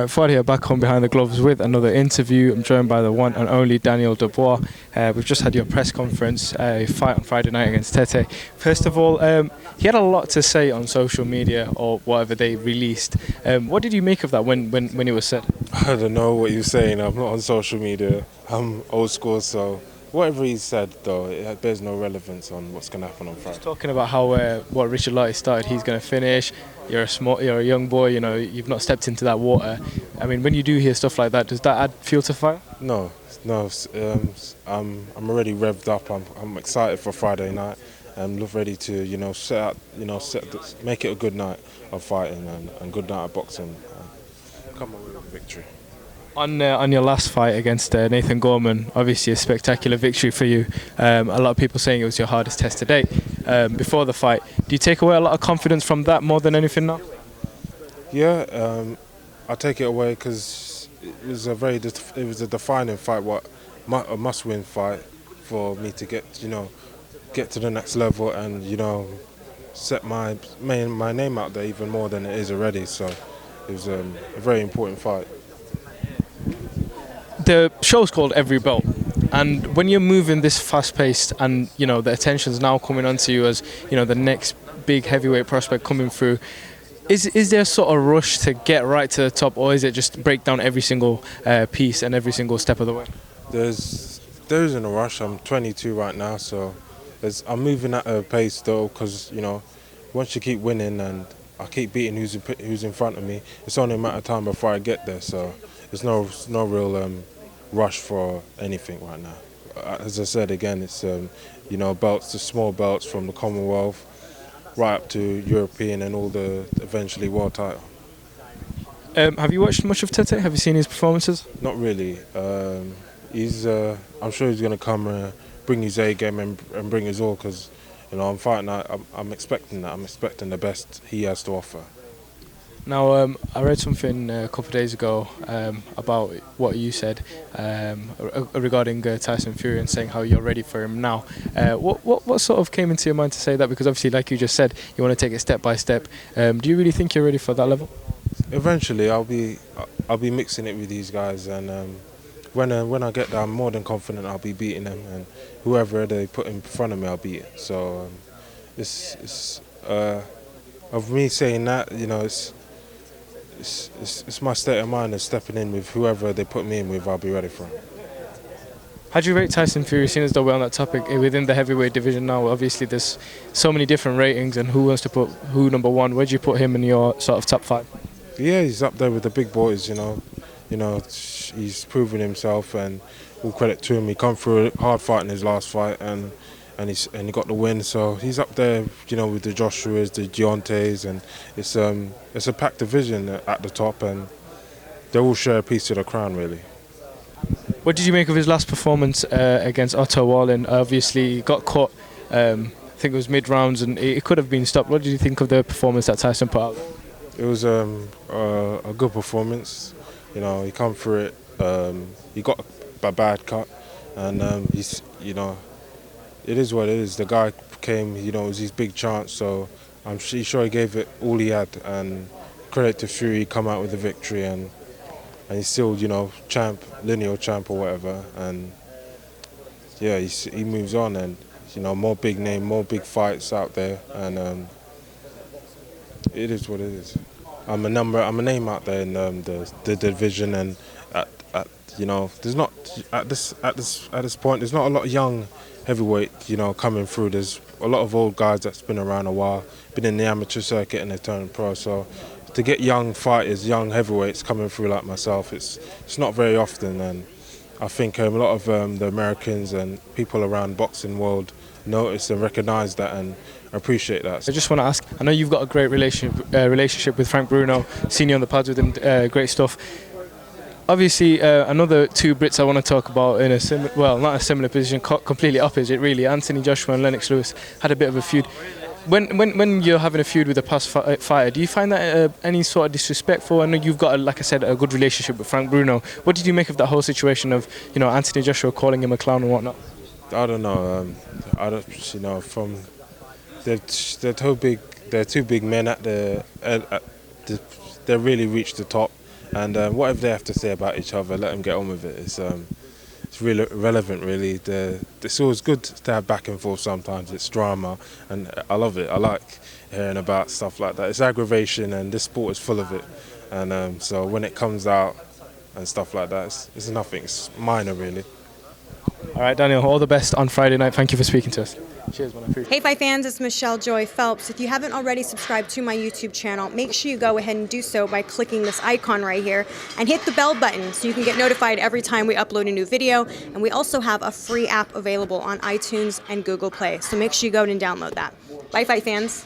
Fuad here, back home behind the gloves with another interview. I'm joined by the one and only Daniel Dubois. We've just had your press conference, fight on Friday night against Tete. First of all, he had a lot to say on social media or whatever they released. What did you make of that when it was said? I don't know what you're saying. I'm not on social media. I'm old school, so whatever he said, though, it bears no relevance on what's going to happen on Friday. Just talking about how what Richard Lottie started, he's going to finish. You're a young boy. You know, you've not stepped into that water. I mean, when you do hear stuff like that, does that add fuel to fire? No. I'm already revved up. I'm excited for Friday night. I'm ready to, make it a good night of fighting and good night of boxing. Come away with a victory. On your last fight against Nathan Gorman, obviously a spectacular victory for you. A lot of people saying it was your hardest test to date. Before the fight, do you take away a lot of confidence from that more than anything now? Yeah, I take it away because it was a defining fight, a must-win fight for me to get to the next level and set my name out there even more than it is already. So it was a very important fight. The show's called Every Belt, and when you're moving this fast-paced and the attention's now coming onto you as the next big heavyweight prospect coming through, is there a sort of rush to get right to the top, or is it just break down every single piece and every single step of the way? There isn't a rush. I'm 22 right now, so I'm moving at a pace though, because once you keep winning and I keep beating who's in front of me, it's only a matter of time before I get there. So there's no real rush for anything right now. As I said again, it's belts, the small belts from the Commonwealth right up to European and all the eventually world title. Have you watched much of Tete? Have you seen his performances? Not really. I'm sure he's going to come bring his A game and bring his all, because I'm fighting. I'm expecting that. I'm expecting the best he has to offer. Now, I read something a couple of days ago about what you said regarding Tyson Fury and saying how you're ready for him now. What sort of came into your mind to say that? Because obviously, like you just said, you want to take it step by step. Do you really think you're ready for that level? Eventually, I'll be mixing it with these guys, and when I get there, I'm more than confident I'll be beating them, and whoever they put in front of me, I'll beat it. So it's of me saying that, it's my state of mind of stepping in with whoever they put me in with. I'll be ready for him. How do you rate Tyson Fury, seeing as though we're on that topic, within the heavyweight division now? Obviously, there's so many different ratings, and who wants to put who number one? Where do you put him in your sort of top five? Yeah, he's up there with the big boys. He's proven himself, and all credit to him. He come through a hard fight in his last fight, and he got the win. So he's up there, with the Joshuas, the Deontay's, and it's a packed division at the top, and they all share a piece of the crown, really. What did you make of his last performance against Otto Wallin? Obviously, he got caught. I think it was mid-rounds, and it could have been stopped. What did you think of the performance that Tyson put out? It was a good performance. He come through it. He got a bad cut, and it is what it is. The guy came, it was his big chance, so I'm sure he gave it all he had. And credit to Fury, come out with the victory, and he's still, champ, lineal champ or whatever. And yeah, he moves on, and more big name, more big fights out there, and it is what it is. I'm a name out there in the division, and there's not at this point. There's not a lot of young heavyweight, coming through. There's a lot of old guys that's been around a while, been in the amateur circuit and they turned pro. So to get young fighters, young heavyweights coming through like myself, it's not very often. And I think a lot of the Americans and people around boxing world notice and recognise that and appreciate that. I just want to ask, I know you've got a great relationship with Frank Bruno, seen you on the pads with him, great stuff. Obviously, another two Brits I want to talk about in not a similar position, completely opposite really. Anthony Joshua and Lennox Lewis had a bit of a feud. When you're having a feud with a past fighter, do you find that any sort of disrespectful? I know you've got, like I said, a good relationship with Frank Bruno. What did you make of that whole situation of, Anthony Joshua calling him a clown and whatnot? I don't know. They're too big. They're two big men they really reached the top, and whatever they have to say about each other, let them get on with it. It's really relevant, really. It's always good to have back and forth sometimes. It's drama, and I love it. I like hearing about stuff like that. It's aggravation, and this sport is full of it. And so when it comes out and stuff like that, it's nothing. It's minor, really. All right, Daniel, all the best on Friday night. Thank you for speaking to us. Cheers, man. I appreciate it. Hey Fight fans, it's Michelle Joy Phelps. If you haven't already subscribed to my YouTube channel, make sure you go ahead and do so by clicking this icon right here and hit the bell button so you can get notified every time we upload a new video. And we also have a free app available on iTunes and Google Play, so make sure you go and download that. Bye Fight fans.